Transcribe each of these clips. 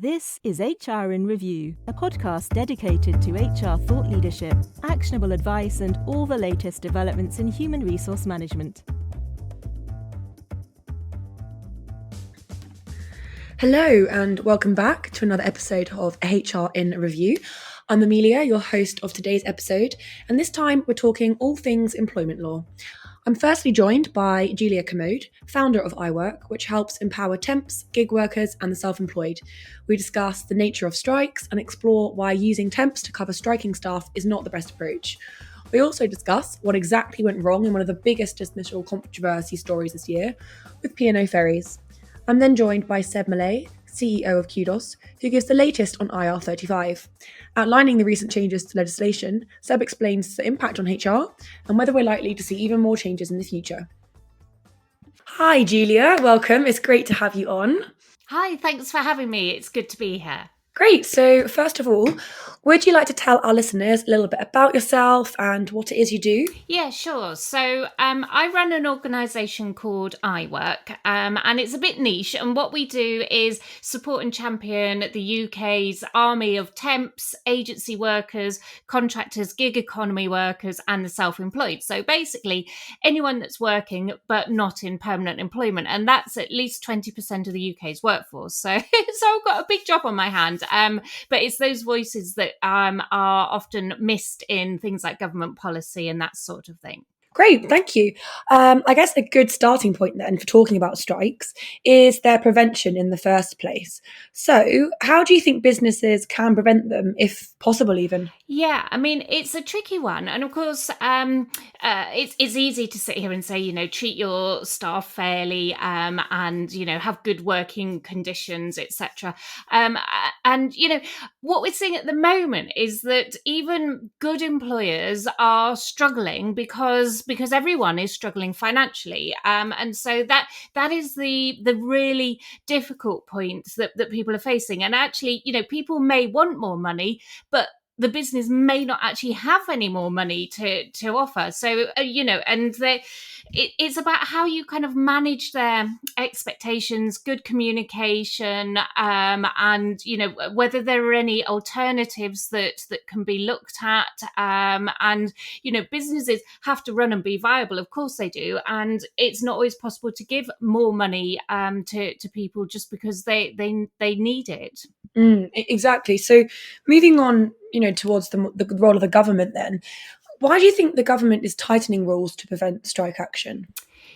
This is HR in Review, a podcast dedicated to HR thought leadership, actionable advice, and all the latest developments in human resource management. Hello and welcome back to another episode of HR in Review. I'm Amelia, your host of today's episode, and this time we're talking all things employment law. I'm firstly joined by Julia Kermode, founder of IWORK, which helps empower temps, gig workers and the self-employed. We discuss the nature of strikes and explore why using temps to cover striking staff is not the best approach. We also discuss what exactly went wrong in one of the biggest dismissal controversy stories this year, with P&O ferries. I'm then joined by Seb Maley, CEO of Kudos, who gives the latest on IR35. Outlining the recent changes to legislation, Seb explains the impact on HR and whether we're likely to see even more changes in the future. Hi, Julia. Welcome. It's great to have you on. Hi, thanks for having me. It's good to be here. Great. So first of all, would you like to tell our listeners a little bit about yourself and what it is you do? Yeah, sure. So I run an organisation called IWORK, and it's a bit niche. And what we do is support and champion the UK's army of temps, agency workers, contractors, gig economy workers, and the self-employed. So basically, anyone that's working but not in permanent employment. And that's at least 20% of the UK's workforce. So I've got a big job on my hand. But it's those voices that are often missed in things like government policy and that sort of thing. Great, thank you. I guess a good starting point then for talking about strikes is their prevention in the first place. So how do you think businesses can prevent them, if possible even? Yeah, I mean, it's a tricky one. And of course, it's easy to sit here and say, treat your staff fairly and, have good working conditions, etc. And what we're seeing at the moment is that even good employers are struggling because everyone is struggling financially. And so that is the really difficult point that people are facing. And actually, people may want more money, but the business may not actually have any more money to offer. So, it's about how you kind of manage their expectations, good communication, and, whether there are any alternatives that can be looked at. And, businesses have to run and be viable. Of course they do. And it's not always possible to give more money to people just because they need it. Exactly. So moving on, towards the role of the government then, why do you think the government is tightening rules to prevent strike action?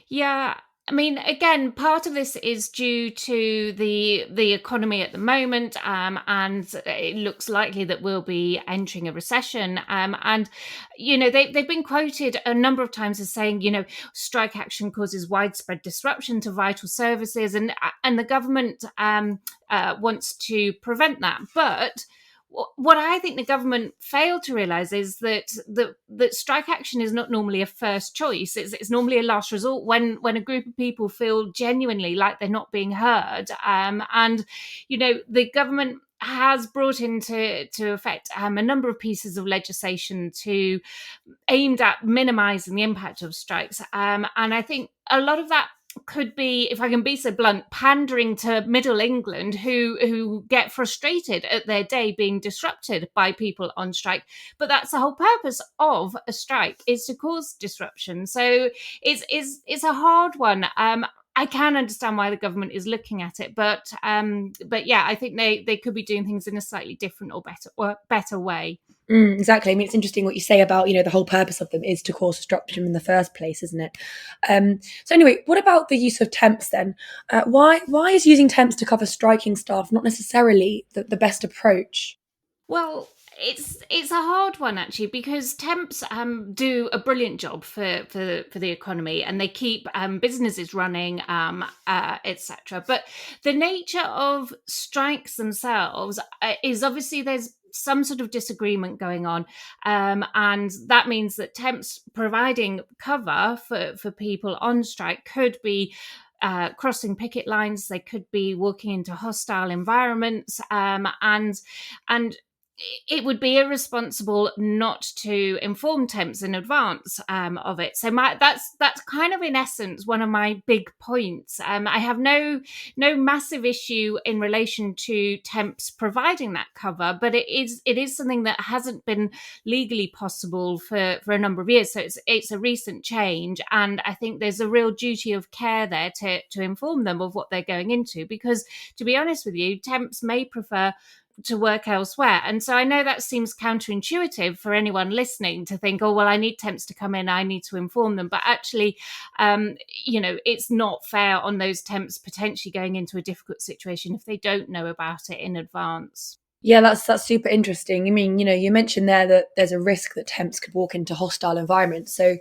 Yeah, I mean, again, part of this is due to the economy at the moment, and it looks likely that we'll be entering a recession. And they've been quoted a number of times as saying, strike action causes widespread disruption to vital services, and the government wants to prevent that, but what I think the government failed to realise is that strike action is not normally a first choice. It's normally a last resort when a group of people feel genuinely like they're not being heard. And the government has brought into effect a number of pieces of legislation aimed at minimising the impact of strikes. And I think a lot of that could be, if I can be so blunt, pandering to Middle England who get frustrated at their day being disrupted by people on strike. But that's the whole purpose of a strike, is to cause disruption. So it's a hard one. I can understand why the government is looking at it, but yeah, I think they could be doing things in a slightly different or better way. Exactly. I mean, it's interesting what you say about, the whole purpose of them is to cause disruption in the first place, isn't it? So anyway, what about the use of temps then? Why is using temps to cover striking staff not necessarily the best approach? Well, it's a hard one actually, because temps do a brilliant job for the economy, and they keep businesses running, etc. But the nature of strikes themselves is obviously there's some sort of disagreement going on, and that means that temps providing cover for people on strike could be crossing picket lines. They could be walking into hostile environments, and it would be irresponsible not to inform temps in advance of it. So that's kind of in essence one of my big points. I have no massive issue in relation to temps providing that cover, but it is something that hasn't been legally possible for a number of years. So it's a recent change, and I think there's a real duty of care there to inform them of what they're going into, because to be honest with you, temps may prefer to work elsewhere. And so I know that seems counterintuitive for anyone listening to think, oh, well, I need temps to come in, I need to inform them. But actually, it's not fair on those temps potentially going into a difficult situation if they don't know about it in advance. Yeah, that's super interesting. I mean, you mentioned there that there's a risk that temps could walk into hostile environments. So,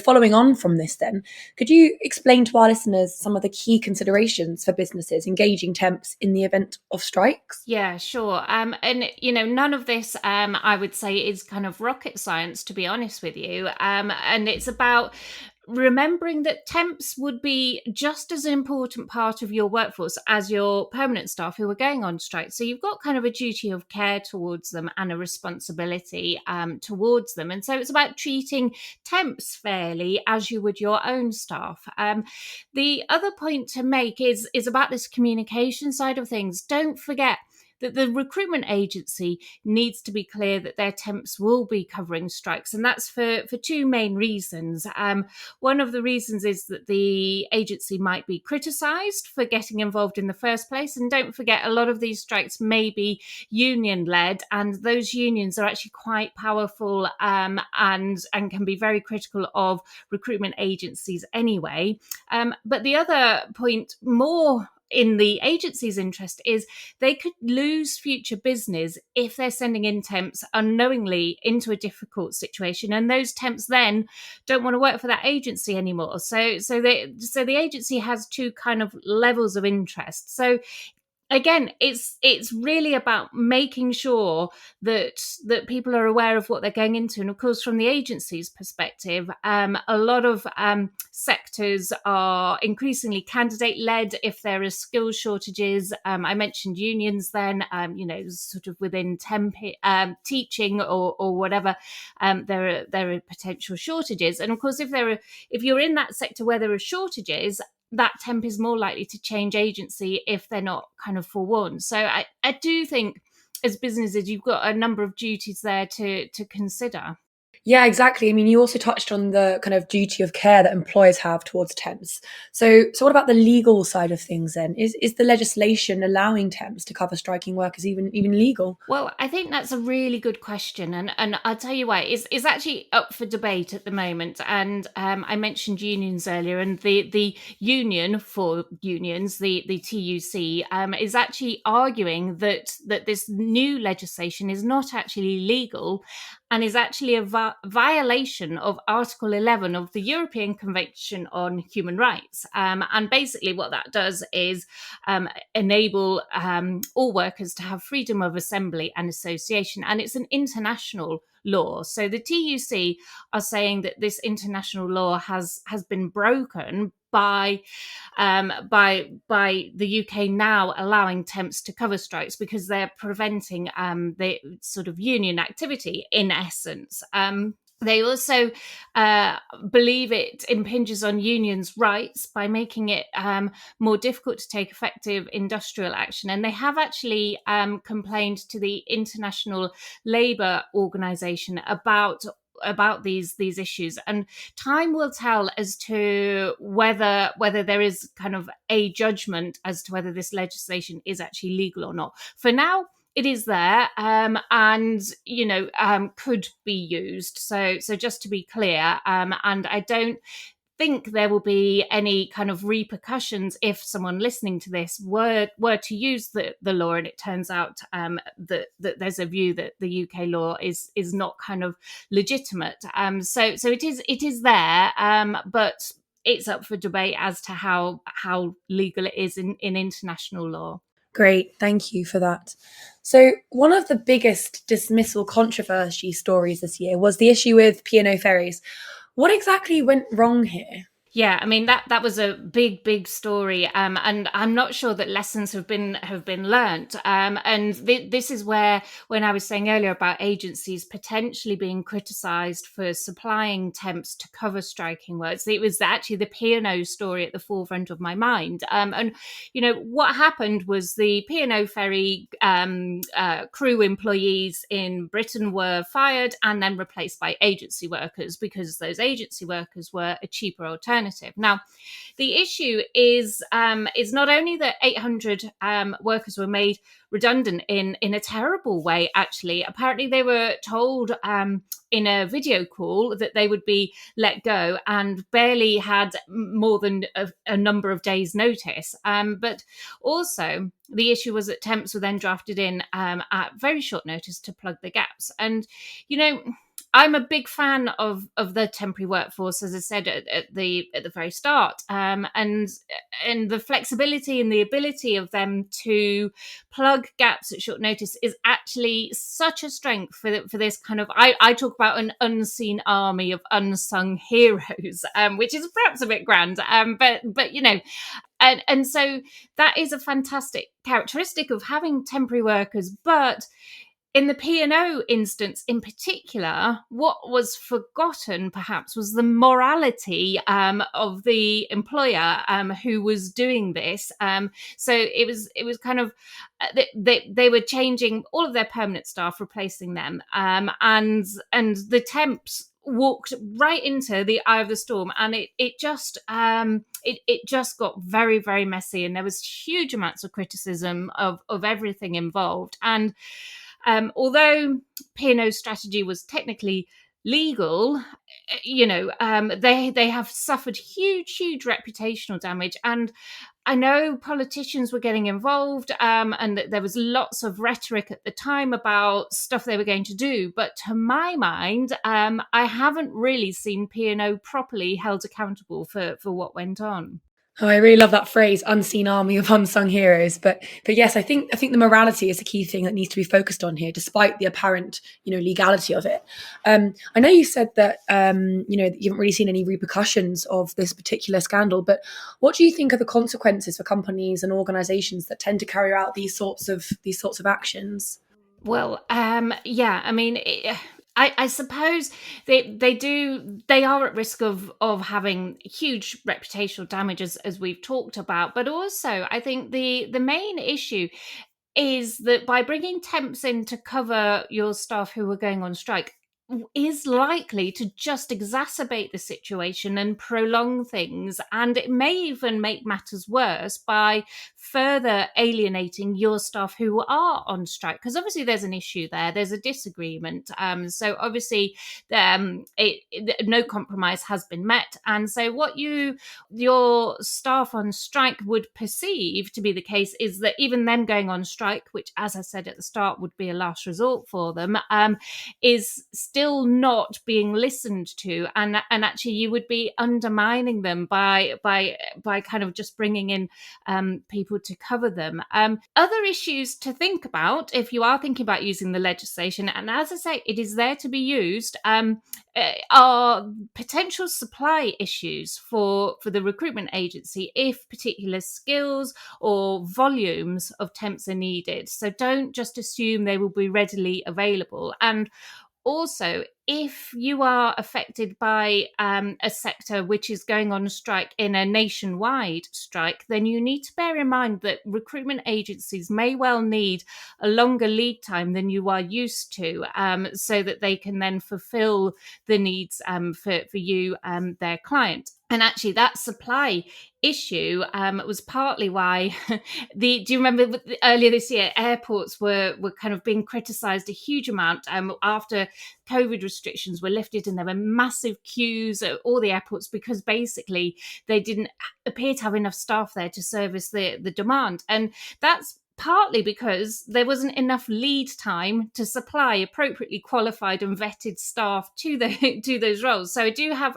following on from this then, could you explain to our listeners some of the key considerations for businesses engaging temps in the event of strikes? Yeah, sure. And, none of this, I would say, is kind of rocket science, to be honest with you. And it's about remembering that temps would be just as an important part of your workforce as your permanent staff who are going on strike. So you've got kind of a duty of care towards them and a responsibility towards them. And so it's about treating temps fairly as you would your own staff. The other point to make is about this communication side of things. Don't forget that the recruitment agency needs to be clear that their temps will be covering strikes. And that's for two main reasons. One of the reasons is that the agency might be criticised for getting involved in the first place. And don't forget, a lot of these strikes may be union-led, and those unions are actually quite powerful and can be very critical of recruitment agencies anyway. But the other point, more in the agency's interest, is they could lose future business if they're sending in temps unknowingly into a difficult situation, and those temps then don't want to work for that agency anymore. So the agency has two kind of levels of interest. So again, it's really about making sure that people are aware of what they're going into. And of course, from the agency's perspective, a lot of sectors are increasingly candidate-led if there are skill shortages. I mentioned unions then, sort of within teaching or whatever, there are potential shortages. And of course, if you're in that sector where there are shortages, that temp is more likely to change agency if they're not kind of forewarned. So I do think as businesses, you've got a number of duties there to consider. Yeah, exactly. I mean, you also touched on the kind of duty of care that employers have towards temps. So what about the legal side of things then? Is the legislation allowing temps to cover striking workers even legal? Well, I think that's a really good question. And I'll tell you why. It's actually up for debate at the moment. And I mentioned unions earlier, and the union for unions, the TUC, is actually arguing that this new legislation is not actually legal and is actually a violation of Article 11 of the European Convention on Human Rights. And basically what that does is enable all workers to have freedom of assembly and association. And it's an international law. So the TUC are saying that this international law has been broken by the UK now allowing temps to cover strikes because they're preventing the sort of union activity in essence. They also believe it impinges on unions' rights by making it more difficult to take effective industrial action. And they have actually complained to the International Labour Organization about these issues, and time will tell as to whether there is kind of a judgment as to whether this legislation is actually legal or not. For now, it is there, and could be used. So just to be clear, and I don't think there will be any kind of repercussions if someone listening to this were to use the law, and it turns out that there's a view that the UK law is not kind of legitimate. So it is there, but it's up for debate as to how legal it is in international law. Great, thank you for that. So one of the biggest dismissal controversy stories this year was the issue with P&O ferries. What exactly went wrong here? Yeah, I mean that was a big story, and I'm not sure that lessons have been learnt. And this is where, when I was saying earlier about agencies potentially being criticised for supplying temps to cover striking works, it was actually the P&O story at the forefront of my mind. And what happened was the P&O ferry crew employees in Britain were fired and then replaced by agency workers, because those agency workers were a cheaper alternative. Now, the issue is not only that 800 workers were made redundant in a terrible way. Actually, apparently they were told in a video call that they would be let go and barely had more than a number of days' notice. But also, the issue was that temps were then drafted in at very short notice to plug the gaps. And I'm a big fan of the temporary workforce, as I said at the very start, and the flexibility and the ability of them to plug gaps at short notice is actually such a strength for this kind of. I talk about an unseen army of unsung heroes, which is perhaps a bit grand, but and so that is a fantastic characteristic of having temporary workers, but in the P&O instance in particular, what was forgotten perhaps was the morality of the employer who was doing this. So it was kind of they were changing all of their permanent staff, replacing them, and the temps walked right into the eye of the storm, and it just got very, very messy, and there was huge amounts of criticism of everything involved. And although P&O's strategy was technically legal, they have suffered huge reputational damage. And I know politicians were getting involved, and that there was lots of rhetoric at the time about stuff they were going to do. But to my mind, I haven't really seen P&O properly held accountable for what went on. Oh, I really love that phrase, unseen army of unsung heroes. But yes, I think the morality is a key thing that needs to be focused on here, despite the apparent, legality of it. I know you said that, you haven't really seen any repercussions of this particular scandal, but what do you think are the consequences for companies and organizations that tend to carry out these sorts of actions? Well, yeah, I mean, I suppose they are at risk of having huge reputational damage, as we've talked about. But also, I think the main issue is that by bringing temps in to cover your staff who are going on strike is likely to just exacerbate the situation and prolong things, and it may even make matters worse by further alienating your staff who are on strike, because obviously there's an issue there's a disagreement, so obviously no compromise has been met, and so what your staff on strike would perceive to be the case is that even them going on strike, which, as I said at the start, would be a last resort for them, is still not being listened to, and actually you would be undermining them by kind of just bringing in people to cover them. Other issues to think about if you are thinking about using the legislation, and as I say, it is there to be used, are potential supply issues for the recruitment agency if particular skills or volumes of temps are needed. So don't just assume they will be readily available. And also, if you are affected by a sector which is going on strike in a nationwide strike, then you need to bear in mind that recruitment agencies may well need a longer lead time than you are used to, so that they can then fulfill the needs for you, their client. And actually, that supply issue was partly why do you remember earlier this year, airports were kind of being criticised a huge amount after COVID restrictions were lifted, and there were massive queues at all the airports because basically they didn't appear to have enough staff there to service the demand. And that's partly because there wasn't enough lead time to supply appropriately qualified and vetted staff to those roles. So I do have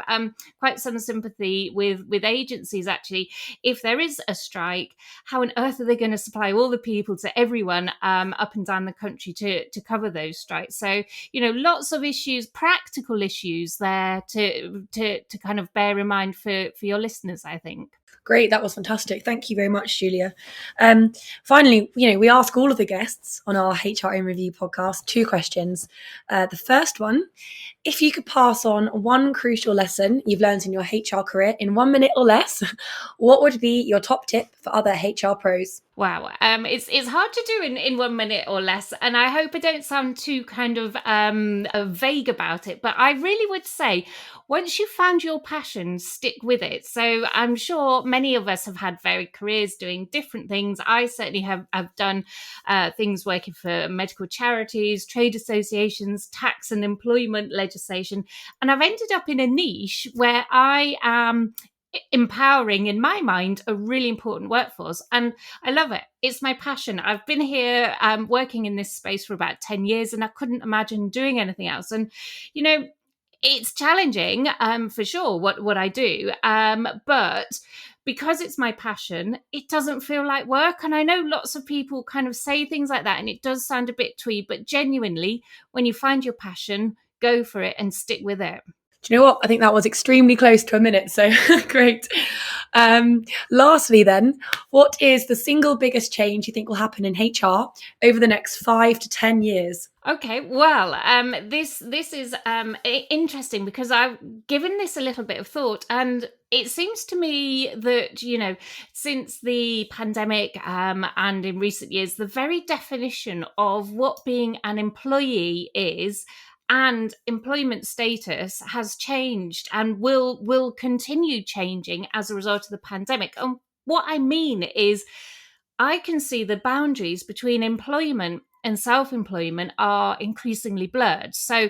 quite some sympathy with agencies, actually. If there is a strike, how on earth are they going to supply all the people to everyone up and down the country to cover those strikes? So, lots of issues, practical issues there to kind of bear in mind for your listeners, I think. Great, that was fantastic. Thank you very much, Julia. Finally, we ask all of the guests on our HR in Review podcast 2 questions. The first one, if you could pass on one crucial lesson you've learned in your HR career in 1 minute or less, what would be your top tip for other HR pros? Wow, it's hard to do in 1 minute or less, and I hope I don't sound too kind of vague about it, but I really would say, once you've found your passion, stick with it. So I'm sure many of us have had varied careers doing different things. I certainly have done things working for medical charities, trade associations, tax and employment legislation, and I've ended up in a niche where I am empowering, in my mind, a really important workforce, and I love it. It's my passion. I've been here working in this space for about 10 years, and I couldn't imagine doing anything else. And it's challenging for sure what I do, but because it's my passion, it doesn't feel like work. And I know lots of people kind of say things like that, and it does sound a bit twee, but genuinely, when you find your passion, go for it and stick with it. Do you know what? I think that was extremely close to a minute, so great. Lastly then, what is the single biggest change you think will happen in HR over the next 5 to 10 years? Okay, well, this is interesting because I've given this a little bit of thought, and it seems to me that, since the pandemic and in recent years, the very definition of what being an employee is and employment status has changed and will continue changing as a result of the pandemic. And what I mean is, I can see the boundaries between employment and self-employment are increasingly blurred. So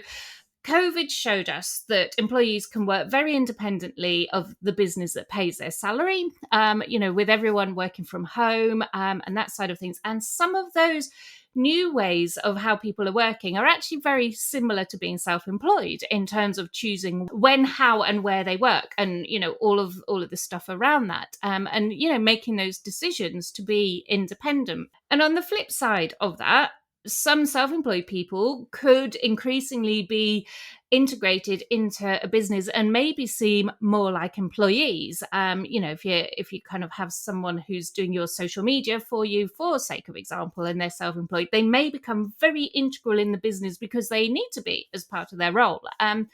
COVID showed us that employees can work very independently of the business that pays their salary, with everyone working from home and that side of things. And some of those new ways of how people are working are actually very similar to being self-employed in terms of choosing when, how, and where they work, and all of the stuff around that, and making those decisions to be independent. And on the flip side of that, some self-employed people could increasingly be integrated into a business and maybe seem more like employees. If you kind of have someone who's doing your social media for you, for sake of example, and they're self-employed, they may become very integral in the business because they need to be as part of their role. And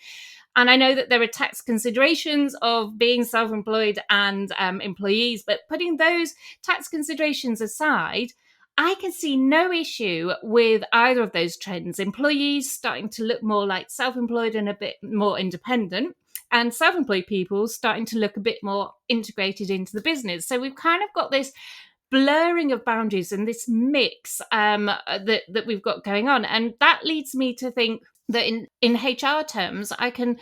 I know that there are tax considerations of being self-employed and employees, but putting those tax considerations aside, I can see no issue with either of those trends. Employees starting to look more like self-employed and a bit more independent, and self-employed people starting to look a bit more integrated into the business. So we've kind of got this blurring of boundaries and this mix that we've got going on. And that leads me to think that in HR terms, I can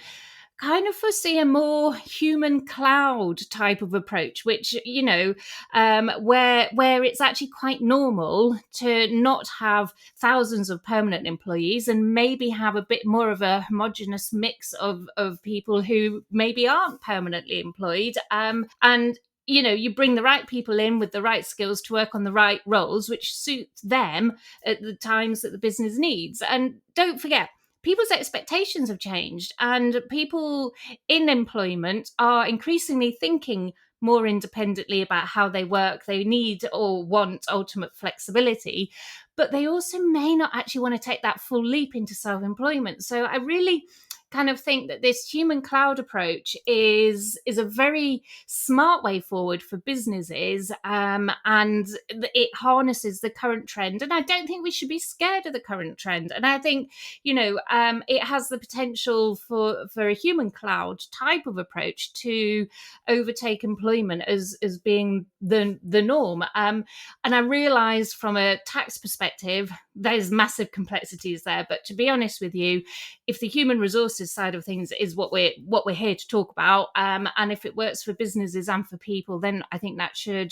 kind of foresee a more human cloud type of approach, which, where it's actually quite normal to not have thousands of permanent employees and maybe have a bit more of a homogenous mix of people who maybe aren't permanently employed. And you bring the right people in with the right skills to work on the right roles, which suit them at the times that the business needs. And don't forget, people's expectations have changed, and people in employment are increasingly thinking more independently about how they work. They need or want ultimate flexibility, but they also may not actually want to take that full leap into self-employment. So I really kind of think that this human cloud approach is a very smart way forward for businesses, and it harnesses the current trend. And I don't think we should be scared of the current trend. And I think, it has the potential for a human cloud type of approach to overtake employment as being the norm. And I realize from a tax perspective, there's massive complexities there. But to be honest with you, if the human resources resources side of things is what we're here to talk about. And if it works for businesses and for people, then I think that should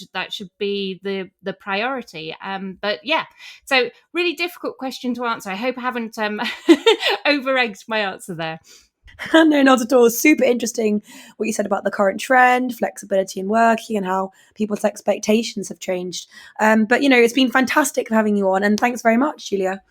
be the priority. But yeah, so really difficult question to answer. I hope I haven't over-egged my answer there. No, not at all. Super interesting what you said about the current trend, flexibility in working, and how people's expectations have changed. But, it's been fantastic having you on. And thanks very much, Julia.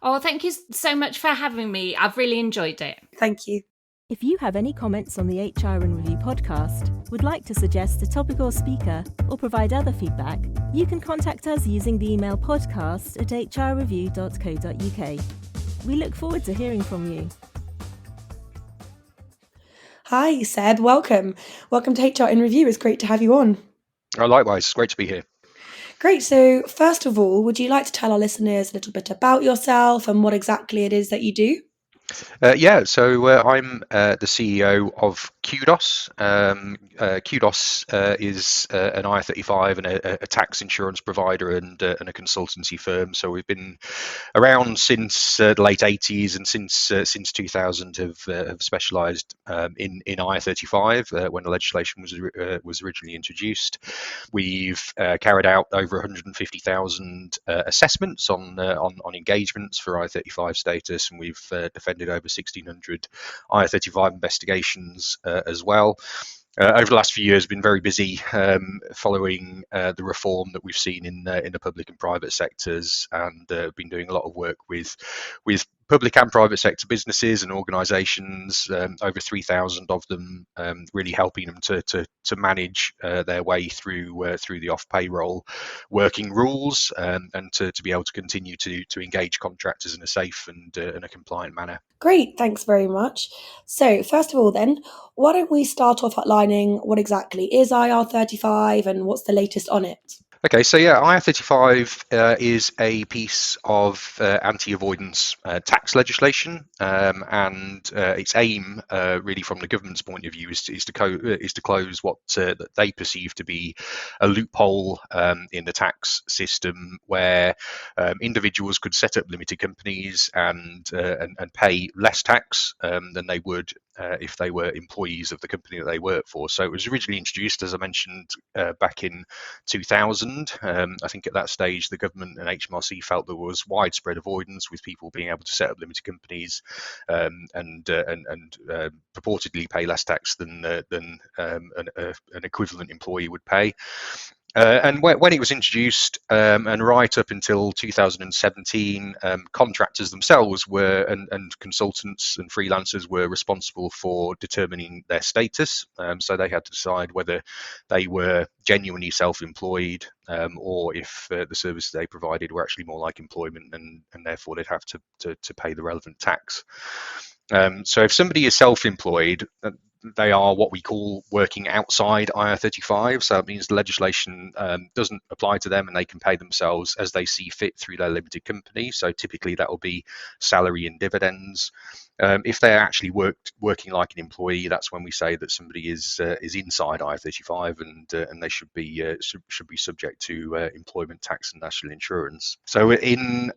Oh, thank you so much for having me. I've really enjoyed it. Thank you. If you have any comments on the HR in Review podcast, would like to suggest a topic or speaker, or provide other feedback, you can contact us using the email podcast@hrreview.co.uk. We look forward to hearing from you. Hi, Seb. Welcome. Welcome to HR in Review. It's great to have you on. Oh, likewise. It's great to be here. Great. So first of all, would you like to tell our listeners a little bit about yourself and what exactly it is that you do? So I'm the CEO of Kudos. Kudos is an IR35 and a tax insurance provider and a consultancy firm. So we've been around since the late 80s, and since 2000 have specialised in IR35 when the legislation was originally introduced. We've carried out over 150,000 assessments on engagements for IR35 status, and we've defended over 1,600 IR35 investigations as well. Over the last few years, been very busy following the reform that we've seen in the public and private sectors, and been doing a lot of work with public and private sector businesses and organisations, over 3,000 of them, really helping them to manage their way through the off payroll working rules, and to be able to continue to engage contractors in a safe and a compliant manner. Great, thanks very much. So first of all then, why don't we start off outlining what exactly is IR35 and what's the latest on it? Okay, so yeah, IR35 is a piece of anti-avoidance tax legislation, and its aim, really from the government's point of view, is to close what that they perceive to be a loophole in the tax system, where individuals could set up limited companies and pay less tax than they would if they were employees of the company that they work for. So it was originally introduced, as I mentioned, back in 2000. I think at that stage, the government and HMRC felt there was widespread avoidance, with people being able to set up limited companies and purportedly pay less tax than an equivalent employee would pay. And when it was introduced, and right up until 2017, contractors themselves were, and consultants and freelancers were responsible for determining their status. So they had to decide whether they were genuinely self-employed, or if the services they provided were actually more like employment, and therefore they'd have to pay the relevant tax. So if somebody is self-employed, they are what we call working outside IR35. So it means the legislation doesn't apply to them, and they can pay themselves as they see fit through their limited company. So typically that will be salary and dividends. If they're actually working like an employee, that's when we say that somebody is inside IR35, and they should be subject to employment tax and national insurance. So in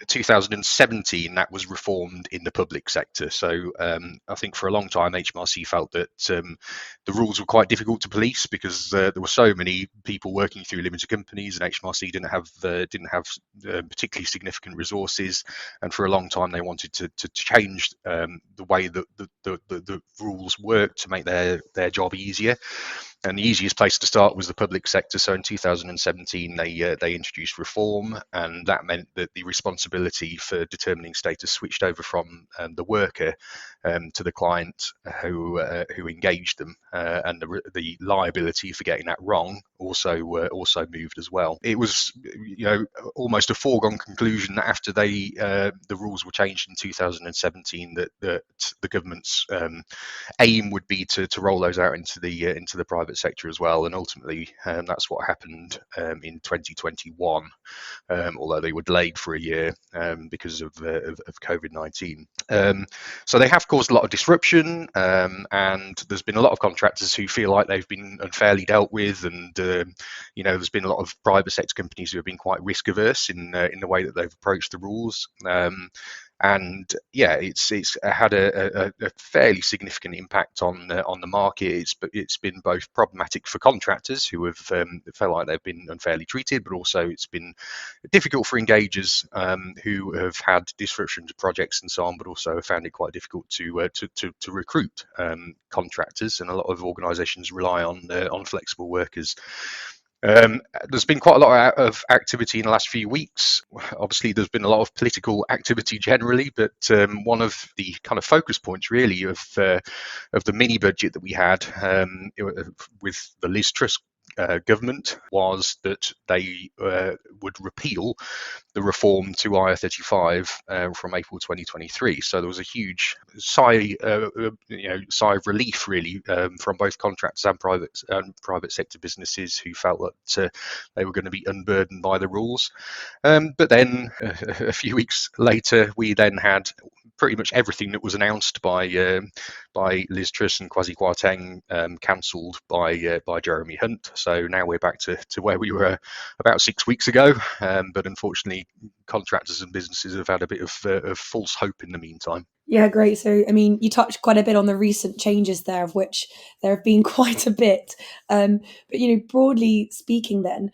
2017, that was reformed in the public sector. So I think for a long time, HMRC felt that the rules were quite difficult to police, because there were so many people working through limited companies, and HMRC didn't have particularly significant resources. And for a long time, they wanted to change the way that the rules work to make their job easier. And the easiest place to start was the public sector. So in 2017, they introduced reform, and that meant that the responsibility for determining status switched over from the worker to the client who engaged them, and the liability for getting that wrong also moved as well. It was almost a foregone conclusion that after the rules were changed in 2017, that the government's aim would be to roll those out into the private sector as well, and ultimately that's what happened in 2021, although they were delayed for a year because of COVID-19. So they have caused a lot of disruption, and there's been a lot of contractors who feel like they've been unfairly dealt with, and there's been a lot of private sector companies who have been quite risk averse in the way that they've approached the rules. And yeah, it's had a fairly significant impact on the market. It's been both problematic for contractors who have felt like they've been unfairly treated, but also it's been difficult for engagers who have had disruption to projects and so on, but also have found it quite difficult to recruit contractors. And a lot of organisations rely on flexible workers. There's been quite a lot of activity in the last few weeks. Obviously, there's been a lot of political activity generally, but one of the kind of focus points really of the mini budget that we had with the Liz Truss government was that they would repeal the reform to IR35 from April 2023. So there was a huge sigh of relief, really, from both contractors and private sector businesses who felt that they were going to be unburdened by the rules. But then a few weeks later, we then had pretty much everything that was announced by Liz Truss and Kwasi Kwarteng cancelled by Jeremy Hunt. So now we're back to where we were about 6 weeks ago. But unfortunately, contractors and businesses have had a bit of false hope in the meantime. Yeah, great. So, I mean, you touched quite a bit on the recent changes there, of which there have been quite a bit. But, broadly speaking then,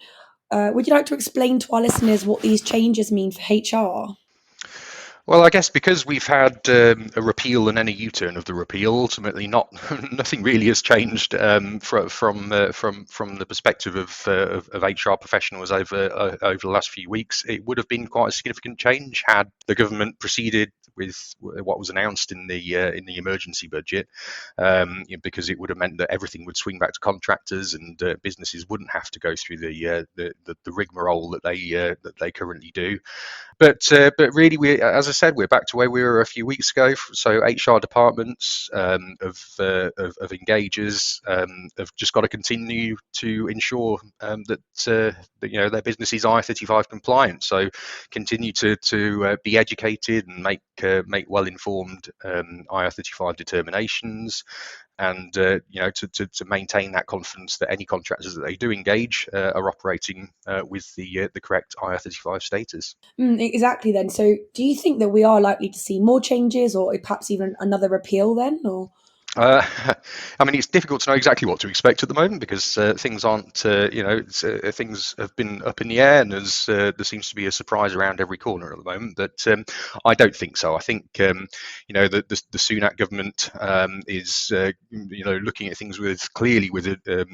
would you like to explain to our listeners what these changes mean for HR? Well, I guess because we've had a repeal and then a U-turn of the repeal, ultimately nothing really has changed from the perspective of HR professionals over the last few weeks. It would have been quite a significant change had the government proceeded with what was announced in the emergency budget, because it would have meant that everything would swing back to contractors and businesses wouldn't have to go through the rigmarole that they currently do. But really, as I said, we're back to where we were a few weeks ago. So HR departments of engagers have just got to continue to ensure that their business is IR35 compliant. So continue to be educated and make well-informed IR35 determinations. And to maintain that confidence that any contractors that they do engage are operating with the correct IR35 status. Exactly. Then, so do you think that we are likely to see more changes, or perhaps even another repeal then, or? I mean, it's difficult to know exactly what to expect at the moment because things aren't, things have been up in the air, and there seems to be a surprise around every corner at the moment. But I don't think so. I think the Sunak government is looking at things with a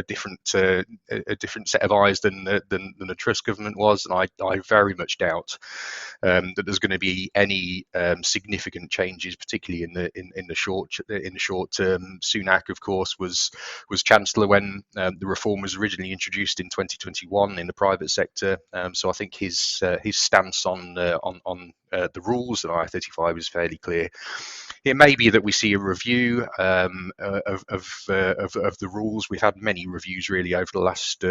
different set of eyes than the Truss government was, and I very much doubt that there's going to be any significant changes, particularly in the short term. Sunak, of course, was Chancellor when the reform was originally introduced in 2021 in the private sector. So I think his stance on the rules and IR35 is fairly clear. It may be that we see a review of the rules. We've had many reviews really over the last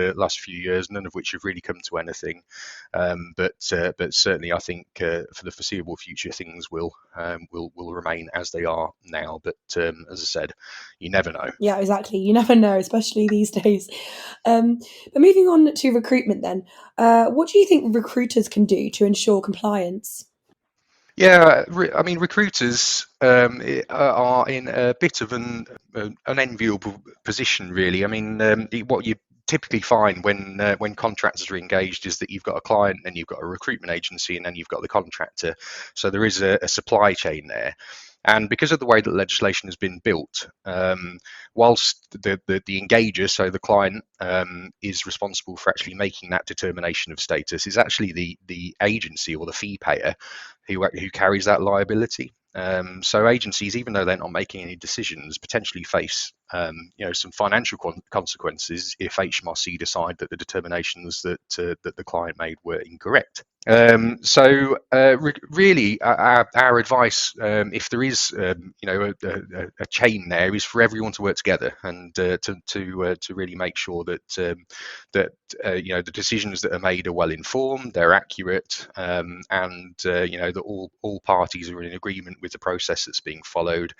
few years, none of which have really come to anything. But certainly, I think for the foreseeable future, things will remain as they are now. But as I said, you never know. Yeah, exactly. You never know, especially these days. But moving on to recruitment, then, what do you think recruiters can do to ensure compliance? Yeah, I mean, recruiters are in a bit of an unenviable position, really. I mean, what you typically find when contractors are engaged is that you've got a client, and you've got a recruitment agency, and then you've got the contractor. So there is a supply chain there. And because of the way that legislation has been built, whilst the engager, so the client, is responsible for actually making that determination of status, is actually the agency or the fee payer who carries that liability. So agencies, even though they're not making any decisions, potentially face some financial consequences if HMRC decide that the determinations that the client made were incorrect. Really, our advice, if there is a chain there, is for everyone to work together and to really make sure that the decisions that are made are well informed, they're accurate, and that all parties are in agreement with the process that's being followed.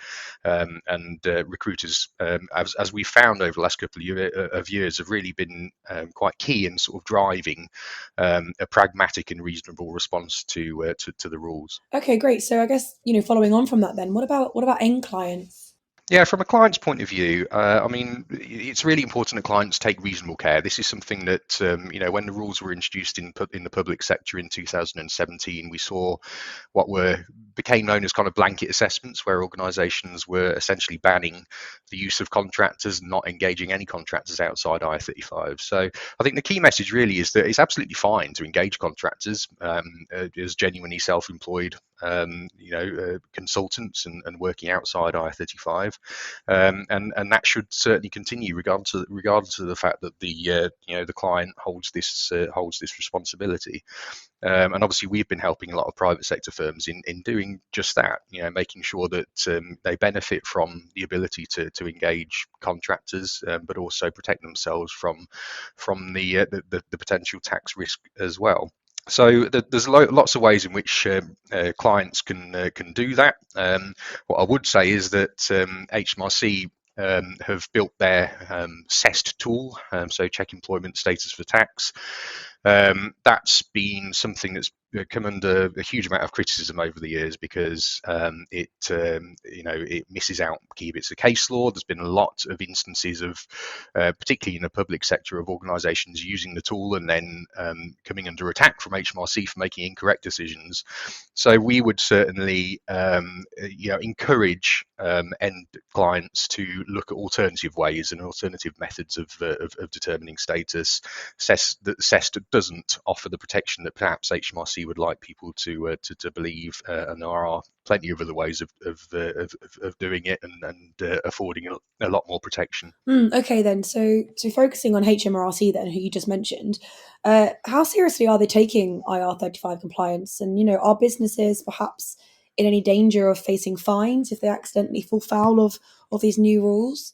And recruiters, as we've found over the last couple of years, have really been quite key in sort of driving a pragmatic and reasonable reasonable response to the rules. Okay, great. So I guess, following on from that then, what about end clients? Yeah, from a client's point of view, I mean, it's really important that clients take reasonable care. This is something that, when the rules were introduced in the public sector in 2017, we saw what became known as kind of blanket assessments, where organisations were essentially banning the use of contractors, not engaging any contractors outside IR35. So I think the key message really is that it's absolutely fine to engage contractors as genuinely self-employed consultants and working outside IR35, and that should certainly continue regardless of the fact that the client holds this responsibility. And obviously, we've been helping a lot of private sector firms in doing just that. Making sure that they benefit from the ability to engage contractors, but also protect themselves from the potential tax risk as well. So there's lots of ways in which clients can do that. What I would say is that HMRC have built their CEST tool, so check employment status for tax. That's been something that's come under a huge amount of criticism over the years because it misses out key bits of case law. There's been a lot of instances of, particularly in the public sector, of organisations using the tool and then coming under attack from HMRC for making incorrect decisions. So we would certainly encourage end clients to look at alternative ways and alternative methods of determining status. CEST doesn't offer the protection that perhaps HMRC would like people to believe, and there are plenty of other ways of doing it and affording a lot more protection. Okay, then. So focusing on HMRC, then, who you just mentioned, how seriously are they taking IR35 compliance? And are businesses perhaps in any danger of facing fines if they accidentally fall foul of these new rules?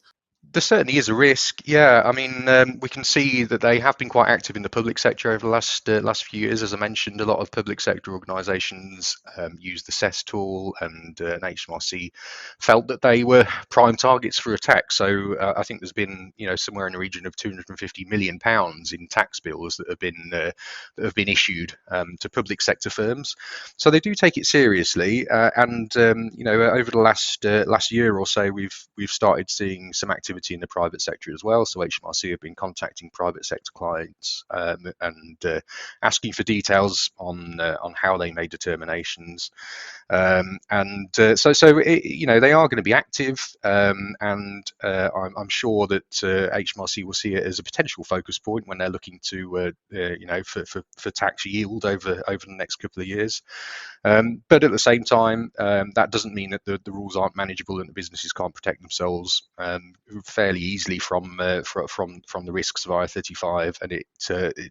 There certainly is a risk. Yeah, I mean, we can see that they have been quite active in the public sector over the last few years. As I mentioned, a lot of public sector organisations use the CEST tool, and HMRC felt that they were prime targets for attack. So I think there's been, somewhere in the region of £250 million in tax bills that have been issued to public sector firms. So they do take it seriously, and over the last year or so, we've started seeing some activity in the private sector as well. So HMRC have been contacting private sector clients and asking for details on how they made determinations, so they are going to be active, and I'm sure that HMRC will see it as a potential focus point when they're looking to for tax yield over the next couple of years. But at the same time, that doesn't mean that the rules aren't manageable and the businesses can't protect themselves fairly easily from the risks of IR35, and it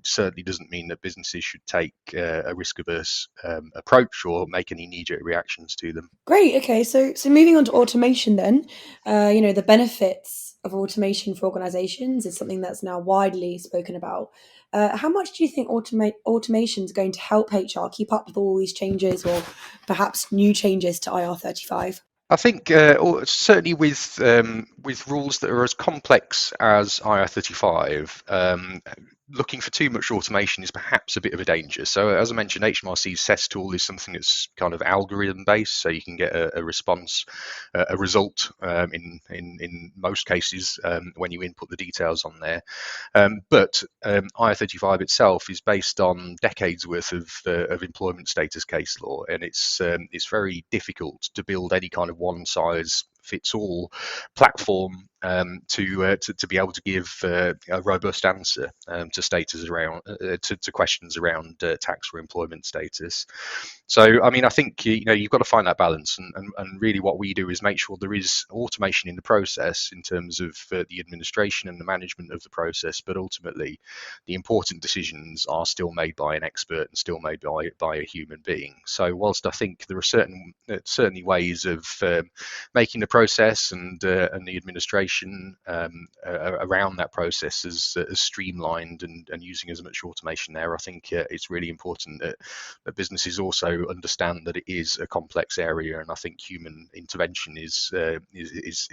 certainly doesn't mean that businesses should take a risk-averse approach or make any knee-jerk reactions to them. Great. Okay, so moving on to automation, then, the benefits of automation for organisations is something that's now widely spoken about. How much do you think automation is going to help HR keep up with all these changes, or perhaps new changes to IR35? I think certainly with rules that are as complex as IR35, looking for too much automation is perhaps a bit of a danger. So as I mentioned, HMRC's CEST tool is something that's kind of algorithm based, so you can get a response, a result in most cases when you input the details on there. But IR35 itself is based on decades worth of employment status case law, and it's very difficult to build any kind of one size fits all platform to be able to give a robust answer to status around to questions around tax or employment status. So I mean, I think you've got to find that balance, and really what we do is make sure there is automation in the process in terms of the administration and the management of the process, but ultimately the important decisions are still made by an expert and still made by a human being. So whilst I think there are certainly ways of making the process and the administration legislation around that process as streamlined and using as much automation there. I think it's really important that businesses also understand that it is a complex area, and I think human intervention is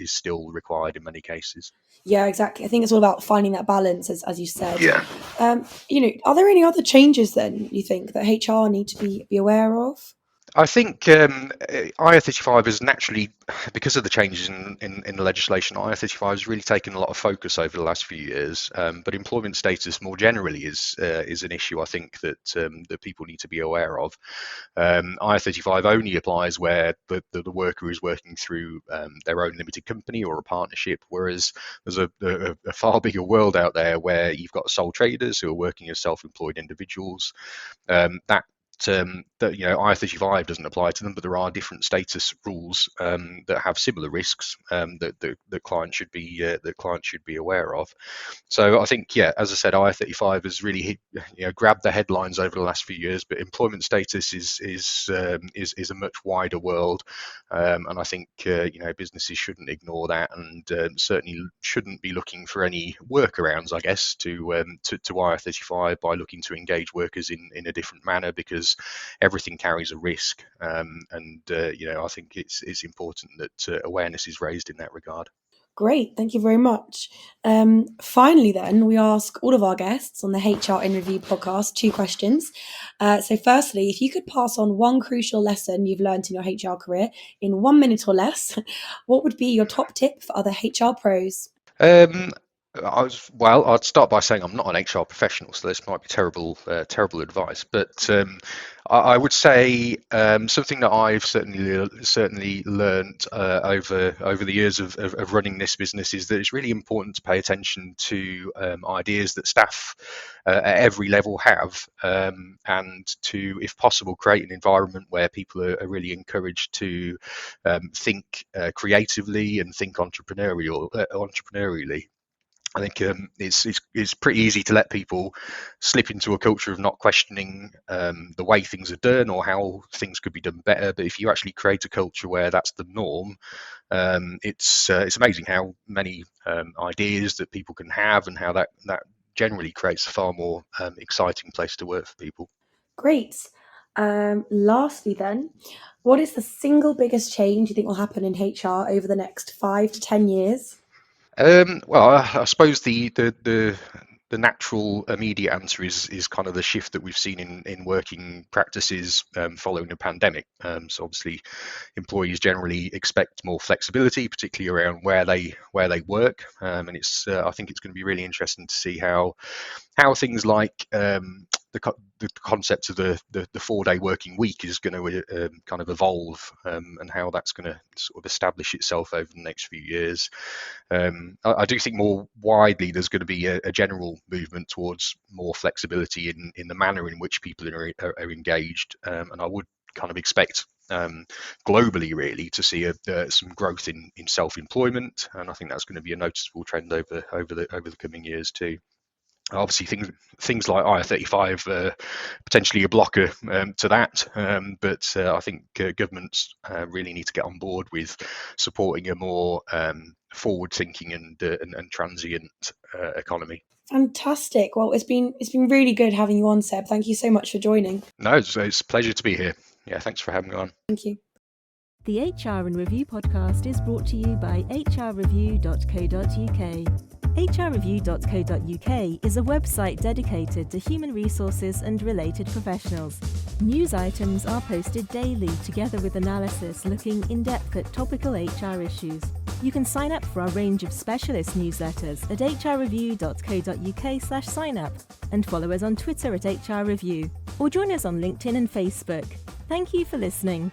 still required in many cases. Yeah, exactly. I think it's all about finding that balance, as you said. Yeah. Are there any other changes then you think that HR need to be aware of? I think IR35 has naturally, because of the changes in the legislation, IR35 has really taken a lot of focus over the last few years. But employment status more generally is an issue I think that people need to be aware of. IR35 only applies where the worker is working through their own limited company or a partnership, whereas there's a far bigger world out there where you've got sole traders who are working as self-employed individuals. IR35 doesn't apply to them, but there are different status rules that have similar risks that clients should be aware of. So I think, as I said, IR35 has really grabbed the headlines over the last few years, but employment status is a much wider world, and I think businesses shouldn't ignore that, and certainly shouldn't be looking for any workarounds, I guess, to IR35 by looking to engage workers in a different manner, because everything carries a risk, and I think it's important that awareness is raised in that regard. Great, thank you very much. Finally, then, we ask all of our guests on the HR in Review podcast 2 questions. So firstly, if you could pass on one crucial lesson you've learned in your HR career in 1 minute or less, what would be your top tip for other HR pros? I'd start by saying I'm not an HR professional, so this might be terrible advice. But I would say something that I've certainly learned over the years of running this business is that it's really important to pay attention to ideas that staff at every level have, and to, if possible, create an environment where people are really encouraged to think creatively and think entrepreneurially. I think it's pretty easy to let people slip into a culture of not questioning the way things are done or how things could be done better. But if you actually create a culture where that's the norm, it's amazing how many ideas that people can have, and how that generally creates a far more exciting place to work for people. Great. Lastly, then, what is the single biggest change you think will happen in HR over the next 5 to 10 years? Well, I suppose the natural immediate answer is kind of the shift that we've seen in working practices following the pandemic. So obviously, employees generally expect more flexibility, particularly around where they work, and I think it's going to be really interesting to see how things like the concept of the 4-day working week is going to kind of evolve, and how that's going to sort of establish itself over the next few years. I do think more widely there's going to be a general movement towards more flexibility in the manner in which people are engaged, and I would kind of expect globally really to see some growth in self-employment, and I think that's going to be a noticeable trend over the coming years too. Obviously, things like IR35 potentially a blocker to that, but I think governments really need to get on board with supporting a more forward-thinking and transient economy. Fantastic. Well, it's been really good having you on, Seb. Thank you so much for joining. No, it's a pleasure to be here. Yeah, thanks for having me on. Thank you. The HR in Review podcast is brought to you by hrreview.co.uk. hrreview.co.uk is a website dedicated to human resources and related professionals. News items are posted daily, together with analysis looking in depth at topical HR issues. You can sign up for our range of specialist newsletters at hrreview.co.uk/sign-up, and follow us on Twitter at hrreview, or join us on LinkedIn and Facebook. Thank you for listening.